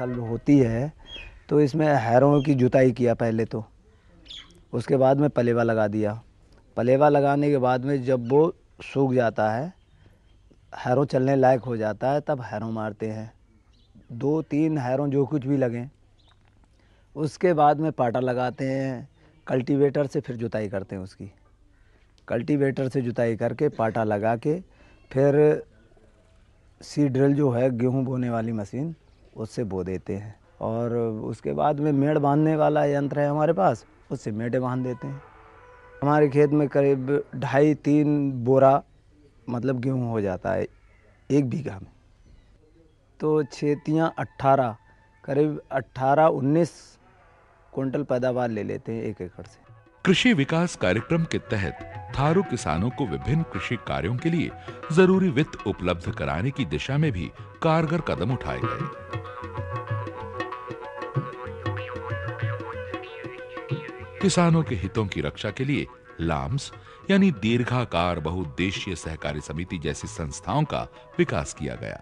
फसल होती है तो इसमें हैरों की जुताई किया पहले तो, उसके बाद में पलेवा लगा दिया। पलेवा लगाने के बाद में जब वो सूख जाता है, हैरों चलने लायक हो जाता है, तब हैरों मारते हैं। 2-3 हैरों जो कुछ भी लगें, उसके बाद में पाटा लगाते हैं। कल्टीवेटर से फिर जुताई करते हैं उसकी। कल्टीवेटर से जुताई करके पाटा लगा के फिर सीड ड्रिल जो है गेहूं बोने वाली मशीन, उससे बो देते हैं। और उसके बाद में मेड़ बांधने वाला यंत्र है हमारे पास, उससे मेढ़े बांध देते हैं। हमारे खेत में करीब 2.5-3 बोरा मतलब गेहूं हो जाता है 1 बीघा में। तो छेतियाँ 18, करीब 18-19 कुंटल पैदावार ले लेते हैं 1 एकड़ से। कृषि विकास कार्यक्रम के तहत थारू किसानों को विभिन्न कृषि कार्यों के लिए जरूरी वित्त उपलब्ध कराने की दिशा में भी कारगर कदम उठाए गए। किसानों के हितों की रक्षा के लिए लाम्स यानी दीर्घाकार बहुउद्देशीय सहकारी समिति जैसी संस्थाओं का विकास किया गया।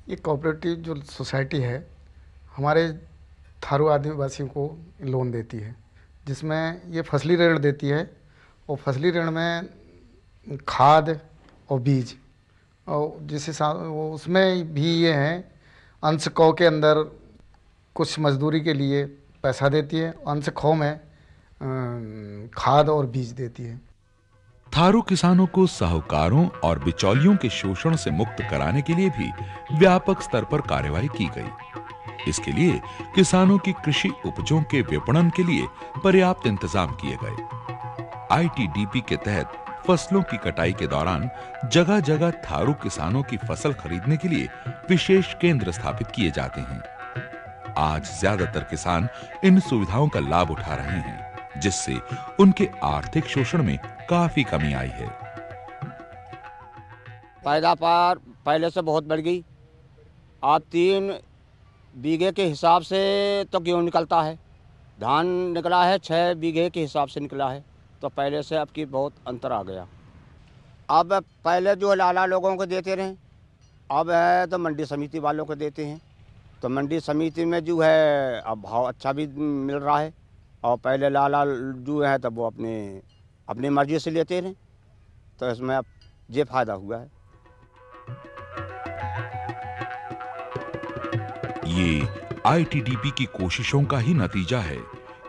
ये कोऑपरेटिव जो सोसाइटी है हमारे थारू आदिवासियों को लोन देती है, जिसमें ये फसली ऋण देती है। और फसली ऋण में खाद और बीज, और उसमें भी ये हैं अंश कौ के अंदर कुछ मजदूरी के लिए पैसा देती है, अंश खौ में खाद और बीज देती है। थारू किसानों को साहूकारों और बिचौलियों के शोषण से मुक्त कराने के लिए भी व्यापक स्तर पर कार्यवाही की गई। इसके लिए किसानों की कृषि उपजों के विपणन के लिए पर्याप्त इंतजाम किए गए। आईटीडीपी के तहत फसलों की कटाई के दौरान जगह जगह थारू किसानों की फसल खरीदने के लिए विशेष केंद्र स्थापित किए जाते हैं। आज ज्यादातर किसान इन सुविधाओं का लाभ उठा रहे हैं, जिससे उनके आर्थिक शोषण में काफी कमी आई है। पैदावार पहले से बहुत बढ़ गई। अब 3 बीघे के हिसाब से तो गेहूँ निकलता है, धान निकला है 6 बीघे के हिसाब से निकला है। तो पहले से अब की बहुत अंतर आ गया। अब पहले जो लाला लोगों को देते रहे, अब है तो मंडी समिति वालों को देते हैं। तो मंडी समिति में जो है अब भाव अच्छा भी मिल रहा है। और पहले लाला जो है तब वो अपनी मर्जी से लेते रहे, तो इसमें अब ये फायदा हुआ है। ये आईटीडीपी की कोशिशों का ही नतीजा है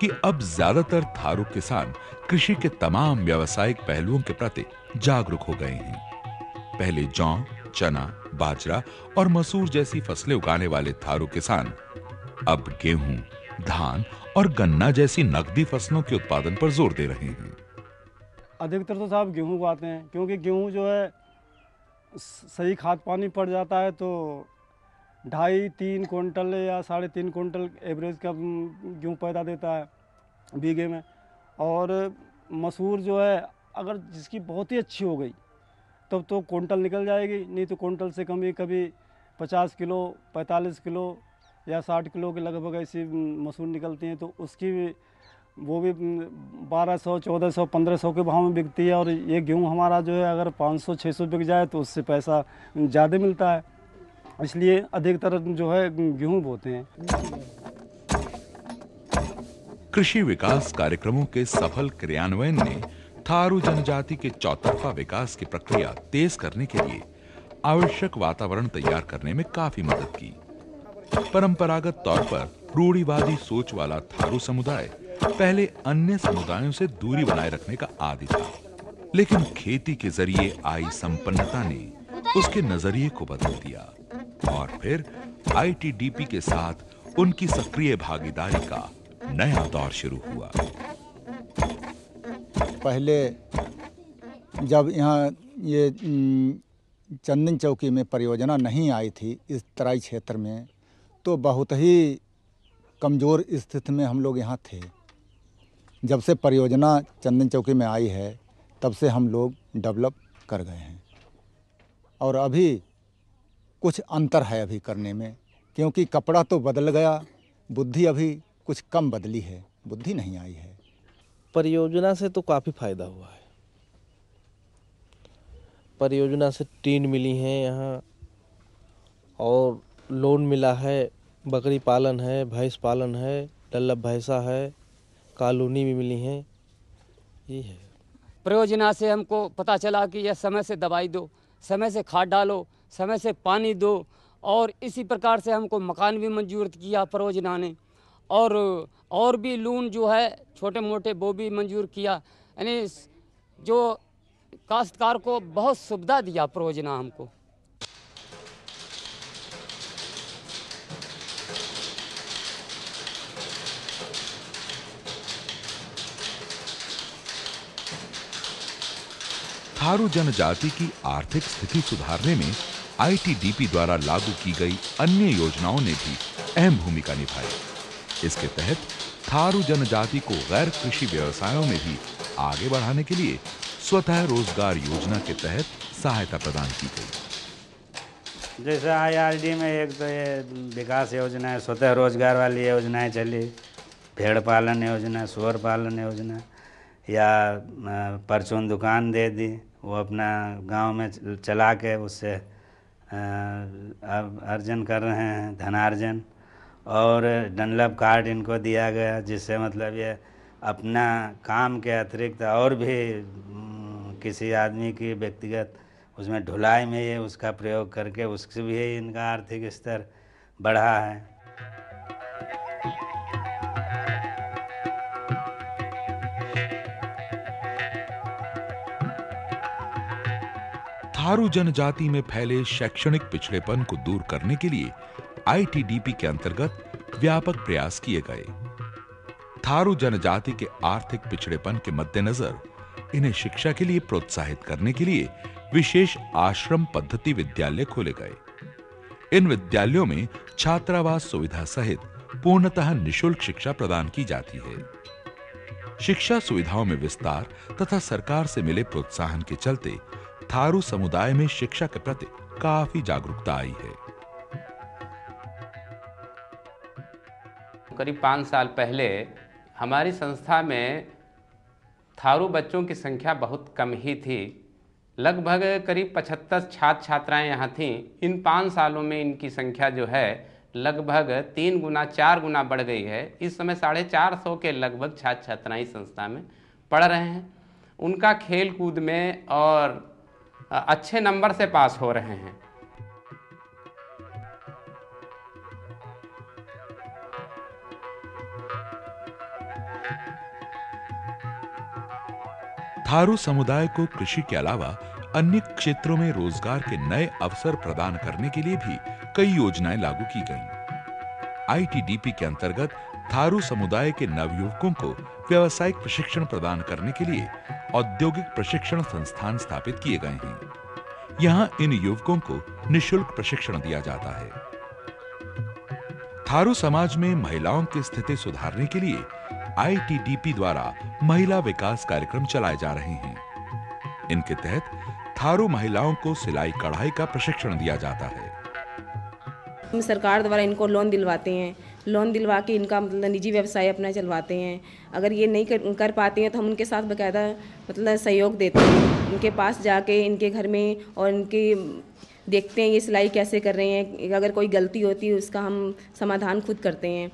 कि अब ज्यादातर थारू किसान कृषि के तमाम व्यावसायिक पहलुओं के प्रति जागरूक हो गए हैं। पहले जौ, चना, बाजरा और मसूर जैसी फसलें उगाने वाले थारू किसान अब गेहूं, धान और गन्ना जैसी नकदी फसलों के उत्पादन पर जोर दे रहे हैं। अधिकतर तो साहब गेहूं उगाते हैं, क्योंकि गेहूं जो है सही खाद पानी पड़ जाता है तो 2.5-3 कुंटल या 3.5 कुंटल एवरेज का गेहूँ पैदा देता है बीघे में। और मसूर जो है अगर जिसकी बहुत ही अच्छी हो गई तब तो कुंटल निकल जाएगी, नहीं तो कुंटल से कभी कभी 50 किलो, 45 किलो या 60 किलो के लगभग ऐसी मसूर निकलती हैं। तो उसकी वो भी 1200, 1400, 1500 के भाव में बिकती है। और ये गेहूँ हमारा जो है अगर 500-600 बिक जाए तो उससे पैसा ज़्यादा मिलता है, इसलिए अधिकतर जो है गेहूं बोते हैं। कृषि विकास कार्यक्रमों के सफल क्रियान्वयन ने थारू जनजाति के चौतरफा विकास की प्रक्रिया तेज करने के लिए आवश्यक वातावरण तैयार करने में काफी मदद की। परंपरागत तौर पर रूढ़िवादी सोच वाला थारू समुदाय पहले अन्य समुदायों से दूरी बनाए रखने का आदी था, लेकिन खेती के जरिए आई संपन्नता ने उसके नजरिए को बदल दिया। और फिर आईटीडीपी के साथ उनकी सक्रिय भागीदारी का नया दौर शुरू हुआ। पहले जब यहाँ ये चंदन चौकी में परियोजना नहीं आई थी इस तराई क्षेत्र में, तो बहुत ही कमज़ोर स्थिति में हम लोग यहाँ थे। जब से परियोजना चंदन चौकी में आई है तब से हम लोग डेवलप कर गए हैं। और अभी कुछ अंतर है अभी करने में, क्योंकि कपड़ा तो बदल गया, बुद्धि अभी कुछ कम बदली है, बुद्धि नहीं आई है। परियोजना से तो काफ़ी फायदा हुआ है। परियोजना से टीन मिली हैं यहाँ, और लोन मिला है, बकरी पालन है, भैंस पालन है, डल्लब भैंसा है, कॉलोनी भी मिली हैं, ये है। परियोजना से हमको पता चला कि यह समय से दवाई दो, समय से खाद डालो, समय से पानी दो, और इसी प्रकार से हमको मकान भी मंजूर किया परियोजना ने, और भी लोन जो है छोटे मोटे वो भी मंजूर किया। यानी जो काश्तकार को बहुत सुविधा दिया परियोजना हमको। थारू जनजाति की आर्थिक स्थिति सुधारने में आईटीडीपी द्वारा लागू की गई अन्य योजनाओं ने भी अहम भूमिका निभाई। इसके तहत थारू जनजाति को गैर कृषि व्यवसायों में भी आगे बढ़ाने के लिए स्वतः रोजगार योजना के तहत सहायता प्रदान की गई। जैसे आईआरडी में एक तो ये विकास योजना है, स्वतः रोजगार वाली योजनाएं चली, भेड़ पालन योजना, सुअर पालन योजना, या परचून दुकान दे दी, वो अपना गांव में चला के उससे अर्जन कर रहे हैं, धनार्जन। और डनलप कार्ड इनको दिया गया, जिससे मतलब ये अपना काम के अतिरिक्त और भी किसी आदमी की व्यक्तिगत उसमें ढुलाई में ये उसका प्रयोग करके उससे भी इनका आर्थिक स्तर बढ़ा है। थारू जनजाति में फैले शैक्षणिक पिछड़ेपन को दूर करने के लिए आईटीडीपी के अंतर्गत व्यापक प्रयास किए गए। थारू जनजाति के आर्थिक पिछड़ेपन के मद्देनजर इन्हें शिक्षा के लिए प्रोत्साहित करने के लिए विशेष आश्रम पद्धति विद्यालय खोले गए। इन विद्यालयों में छात्रावास सुविधा सहित पूर्णतः निःशुल्क शिक्षा प्रदान की जाती है। शिक्षा सुविधाओं में विस्तार तथा सरकार से मिले प्रोत्साहन के चलते थारू समुदाय में शिक्षा के प्रति काफी जागरूकता आई है। करीब 5 साल पहले हमारी संस्था में थारू बच्चों की संख्या बहुत कम ही थी। लगभग करीब 75 छात्र छात्राएं यहाँ थीं। इन 5 सालों में इनकी संख्या जो है लगभग 3 गुना 4 गुना बढ़ गई है। इस समय 450 के लगभग छात्र छात्राएं इस संस्था में पढ़ रहे हैं। उनका खेल कूद में और अच्छे नंबर से पास हो रहे हैं। थारू समुदाय को कृषि के अलावा अन्य क्षेत्रों में रोजगार के नए अवसर प्रदान करने के लिए भी कई योजनाएं लागू की गईं। आईटीडीपी के अंतर्गत थारू समुदाय के नवयुवकों को व्यावसायिक प्रशिक्षण प्रदान करने के लिए औद्योगिक प्रशिक्षण संस्थान स्थापित किए गए हैं। यहां इन युवकों को निःशुल्क प्रशिक्षण दिया जाता है। थारू समाज में महिलाओं की स्थिति सुधारने के लिए आईटीडीपी द्वारा महिला विकास कार्यक्रम चलाए जा रहे हैं। इनके तहत थारू महिलाओं को सिलाई कढ़ाई का प्रशिक्षण दिया जाता है। हम सरकार द्वारा इनको लोन दिलवाते हैं, लोन दिलवा के इनका मतलब निजी व्यवसाय अपना चलवाते हैं। अगर ये नहीं कर पाते हैं तो हम उनके साथ बाकायदा मतलब सहयोग देते हैं। इनके पास जाके इनके घर में और इनके देखते हैं ये सिलाई कैसे कर रहे हैं। अगर कोई गलती होती है उसका हम समाधान खुद करते हैं।